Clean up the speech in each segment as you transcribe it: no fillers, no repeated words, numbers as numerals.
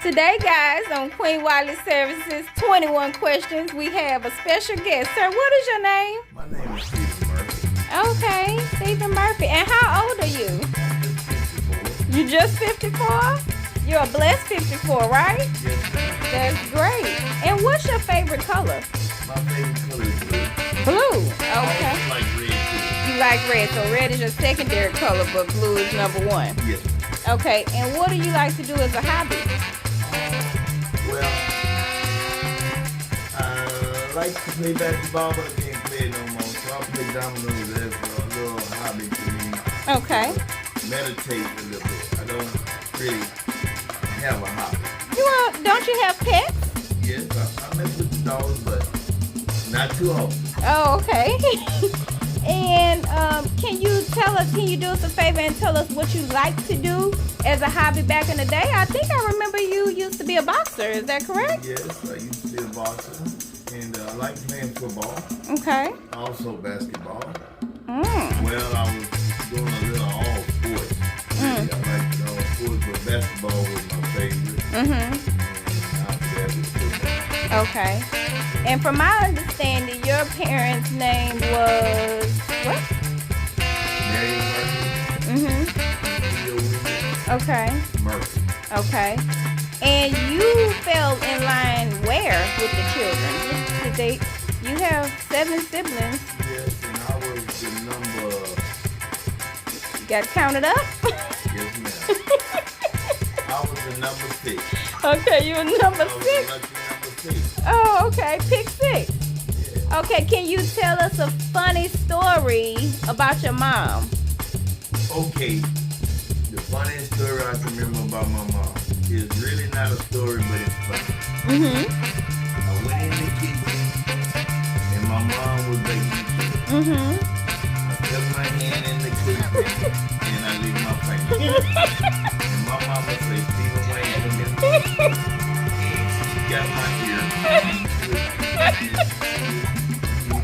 Today, guys, on Queen Wiley Services 21 Questions, we have a special guest. Sir, what is your name? My name is Stephen Murphy. Okay, Stephen Murphy. And how old are you? You just 54? You're a blessed 54, right? Yes, ma'am. That's great. And what's your favorite color? My favorite color is blue. Blue. I Okay. also like red You like red, so red is your secondary color, but blue is number one. too. Yes. Okay, and what do you like to do as a hobby? Well, I like to play basketball, but I can't play it no more. So I play dominoes as a little hobby to me. Okay. Meditate a little bit. I don't really have a hobby. Don't you have pets? Yes, I mess with the dogs, but not too often. Oh, okay. And can you do us a favor and tell us what you like to do as a hobby back in the day? I think I remember you used to be a boxer. Is that correct? Yes, I used to be a boxer, and I like playing football. Okay. Also basketball. Mm. Well, I was doing a little all sports. Really, I liked all sports, but basketball was my favorite. Mm-hmm. And after that was football. Okay. And from my understanding, your parents' name was what? Mary Murphy, Mm-hmm. Theo Williams, Okay. Murphy. Okay. And you fell in line where with the children? Did they? You have 7 siblings. Yes, and I was the number. You got to count it up. Yes, ma'am. I was the number 6. Okay, you were number I was 6. the lucky number 6. Oh, okay. Pick 6. Yeah. Okay, can you tell us a funny story about your mom? Okay, the funniest story I can remember about my mom is really not a story, but it's funny. Mm-hmm. I went in the kitchen, and my mom was baking chicken. Mm-hmm. I took my hand in the kitchen, and I licked my finger. And my mama said, Stephen Wayne, come here. And she got my ear.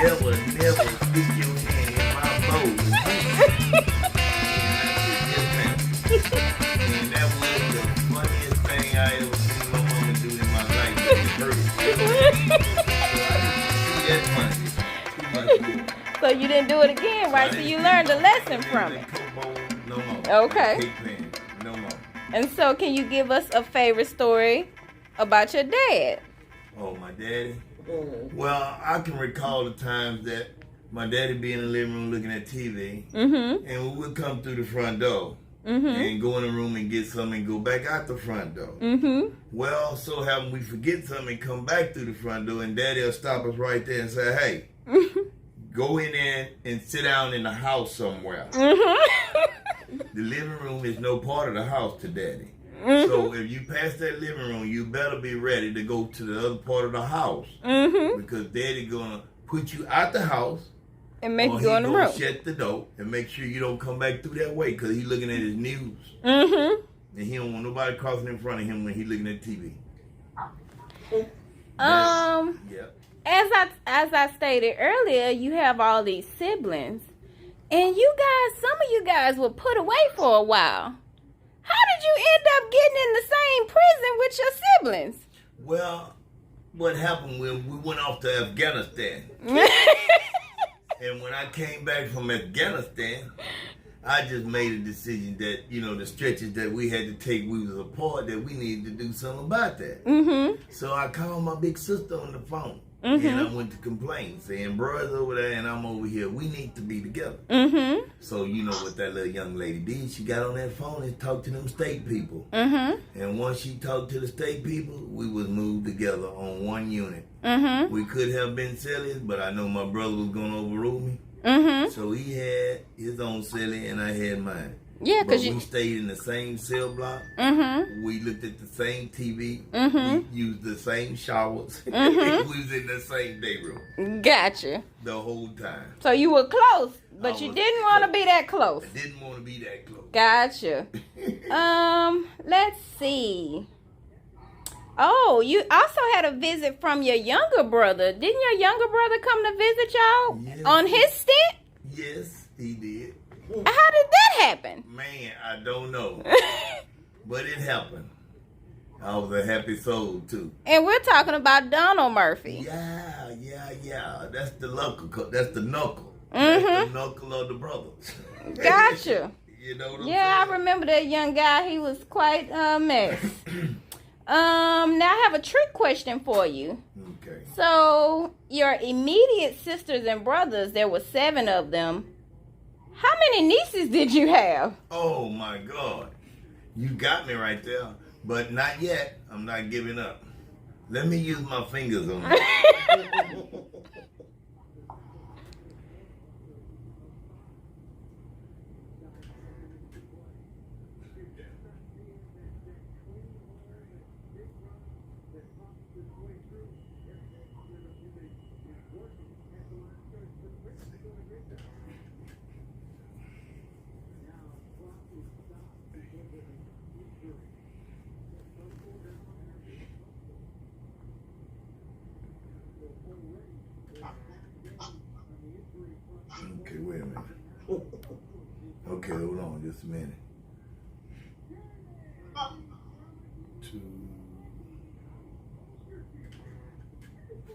You never stick your hand in my bowl. And that was the funniest thing I ever seen my mama do in my life. It hurt. So I didn't see that funny. Too much more. So you didn't do it again, right? So you learned a lesson from it. No more. Okay. Cake pan, no more. And so can you give us a favorite story about your dad? Oh, my daddy? Well, I can recall the times that my daddy be in the living room looking at TV, Mm-hmm. and we would come through the front door Mm-hmm. and go in the room and get something and go back out the front door. Mm-hmm. Well, so happen we forget something and come back through the front door, and daddy will stop us right there and say, hey, go in there and sit down in the house somewhere. Mm-hmm. The living room is no part of the house to daddy. Mm-hmm. So if you pass that living room, you better be ready to go to the other part of the house. Mm-hmm. Because daddy gonna put you out the house, And make or you go in the he gonna room. shut the door and make sure you don't come back through that way, because he looking at his news. Mm-hmm. And he don't want nobody crossing in front of him when he looking at TV. Yeah. As I stated earlier, you have all these siblings, and you guys, some of you guys were put away for a while. How did you end up getting in the same prison with your siblings? Well, what happened when we went off to Afghanistan? And when I came back from Afghanistan, I just made a decision that, the stretches that we had to take, we was apart, that we needed to do something about that. Mm-hmm. So I called my big sister on the phone, Mm-hmm. and I went to complain, saying, bro's over there and I'm over here. We need to be together. Mm-hmm. So you know what that little young lady did? She got on that phone and talked to them state people. Mm-hmm. And once she talked to the state people, we was moved together on one unit. Mm-hmm. We could have been silly, but I know my brother was going to overrule me. Mm-hmm. So he had his own silly and I had mine. Yeah, But because we stayed in the same cell block. Mm-hmm. We looked at the same TV. Mm-hmm. We used the same showers. Mhm. We was in the same day room Gotcha. the whole time. So you were close, but I you was didn't want to close. be that close. I didn't want to be that close. Gotcha. Let's see. Oh, you also had a visit from your younger brother. Didn't your younger brother come to visit y'all Yes. on his stint? Yes, he did. How did that happen? Man, I don't know. But it happened. I was a happy soul too. And we're talking about Donald Murphy. Yeah. That's the knuckle. That's the knuckle. Mm-hmm. That's the knuckle of the brothers. Gotcha. You know what I'm Yeah, saying? I remember that young guy. He was quite a mess. Now I have a trick question for you. Okay. So, your immediate sisters and brothers, there were 7 of them. How many nieces did you have? Oh my God. You got me right there. But not yet. I'm not giving up. Let me use my fingers on it. Okay, wait a minute. Okay, hold on just a minute. 2,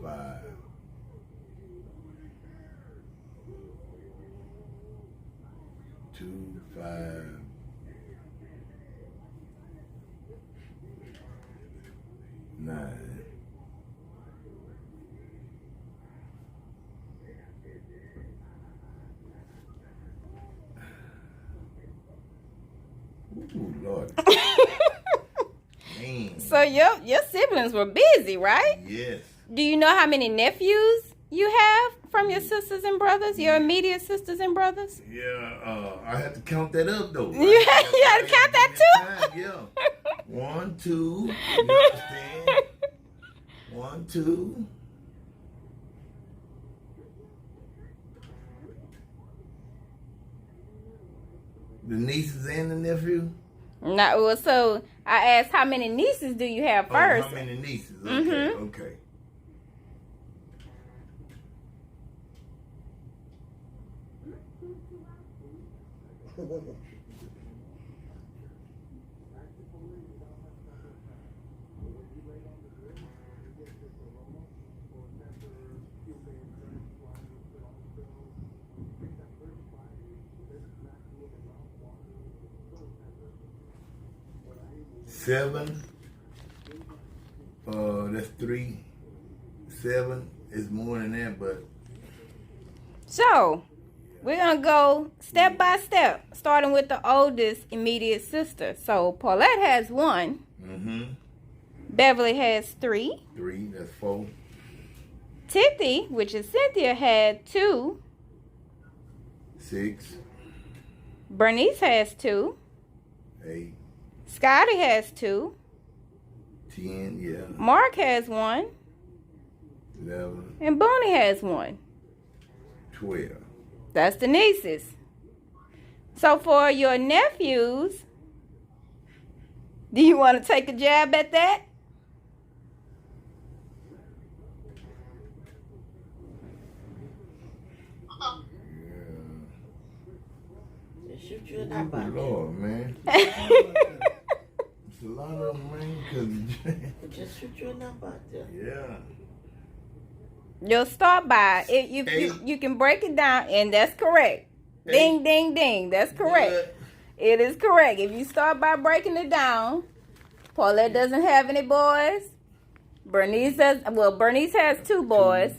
5. 2, 5. 9. Ooh, Lord. Man. So, your siblings were busy, right? Yes. Do you know how many nephews you have from your sisters and brothers? Your immediate sisters and brothers? Yeah, I had to count that up though. You had to count that too? Yeah. 1, 2. You understand? 1, 2. The nieces and the nephew? No, well, so I asked how many nieces do you have first? Oh, how many nieces? Okay, Mhm. okay. Seven. That's 3. 7 is more than that, but So, we're going to go step by step, starting with the oldest immediate sister. So, Paulette has 1. Beverly has 3. 3. That's 4. Tithy, which is Cynthia, had 2. 6. Bernice has 2. 8. Scotty has 2. 10. Yeah. Mark has 1. 11. And Booney has 1. 12. That's the nieces. So for your nephews, do you want to take a jab at that? Shoot you in Oh, that butt. Lord, man. It's a lot of them, man. Just shoot you in that butt. Yeah. You'll start by it. You can break it down, and that's correct. Ding, ding, ding. That's correct. It is correct. If you start by breaking it down, Paulette doesn't have any boys. Bernice has 2 boys.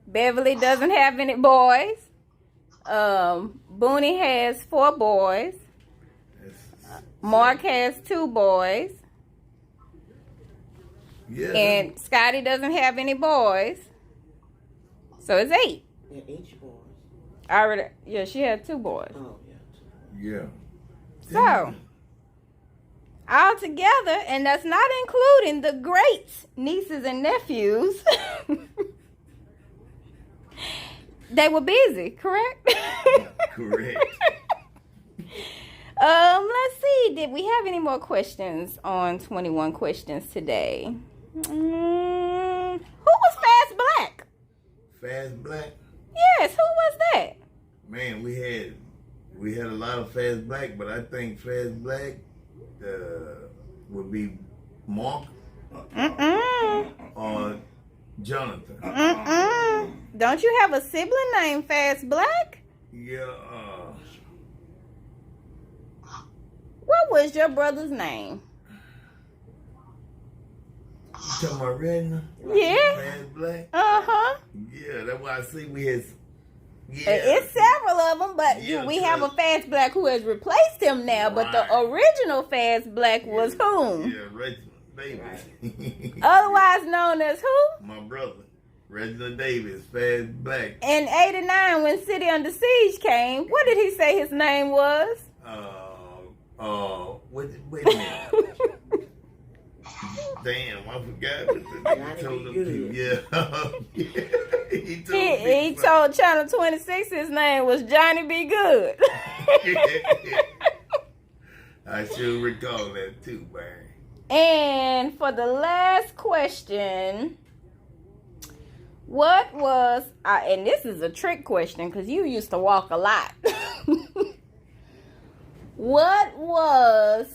Beverly doesn't have any boys. Booney has 4 boys. Mark has 2 boys. Yeah. And Scotty doesn't have any boys. So it's 8. Yeah, ain't you boys? Yeah, she had 2 boys. Oh, yeah. Yeah. So, all together, and that's not including the great nieces and nephews. They were busy, correct? Correct. Let's see. Did we have any more questions on 21 questions today? Who was Fast Black? Fast Black? Yes, who was that? Man, we had a lot of Fast Black, but I think Fast Black would be Mark or Jonathan? Don't you have a sibling named Fast Black? Yeah, What was your brother's name? you talking about Redna? Yeah. Fast Black? Uh-huh. Yeah, that's why I see we had. Yeah. It's several of them, but Yeah, we have a true. Fast Black who has replaced him now. But the Right. original Fast Black was whom? Yeah, Reginald Davis. Otherwise known as who? My brother, Reginald Davis, Fast Black. In '89, when City Under Siege came, what did he say his name was? Wait a minute. Damn, I forgot. He told them to, yeah. He told He me. told Channel 26 his name was Johnny B. Good. I should recall that too, man. And for the last question, what was, and this is a trick question because you used to walk a lot. What was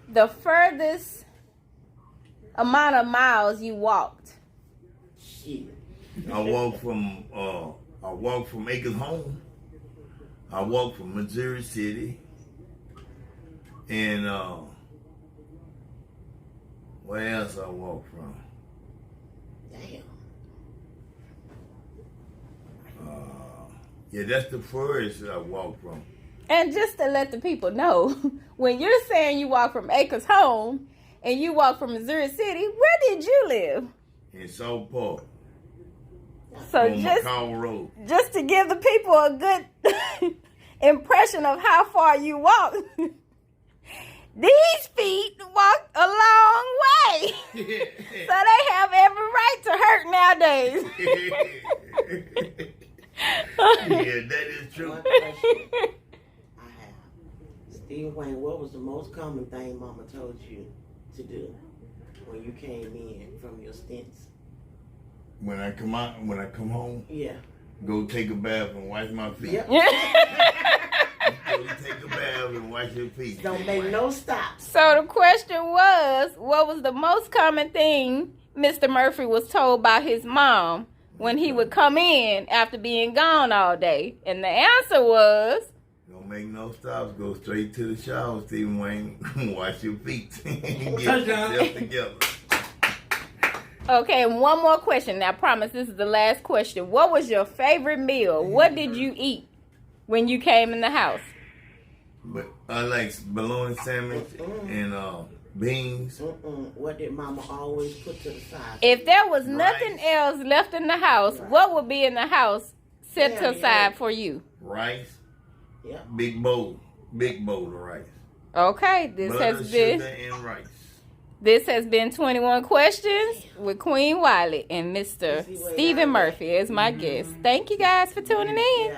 the furthest amount of miles you walked? Shit. I walked from Acres Home. I walked from Missouri City. And where else I walked from? Damn. Yeah, that's the furthest I walked from. And just to let the people know, when you're saying you walk from Acres Home and you walk from Missouri City, where did you live? In South Park, So on McCall Road. just to give the people a good impression of how far you walk, these feet walk a long way. So they have every right to hurt nowadays. Yeah, that is true. One question I have. Steve Wayne, what was the most common thing Mama told you to do when you came in from your stints? When I come home, Yeah. go take a bath and wash my feet. Yep. Go take a bath and wash your feet. Don't make no stops. So the question was, what was the most common thing Mr. Murphy was told by his mom when he would come in after being gone all day? And the answer was, Don't make no stops. Go straight to the shower, Stephen Wayne. Wash your feet. Get Touchdown. yourself together. okay, and one more question. Now, I promise this is the last question. What was your favorite meal? What did you eat when you came in the house? But I like bologna sandwich and beans. What did Mama always put to the side? If there was nothing Rice. else left in the house, what would be in the house set Yeah, to yeah. aside for you? Rice. Yep. Big bowl of rice. Okay, this Butter, has been sugar, and rice. This has been 21 Questions with Queen Wiley and Mr. Stephen Murphy as my guest. Thank you guys for tuning in. Yeah.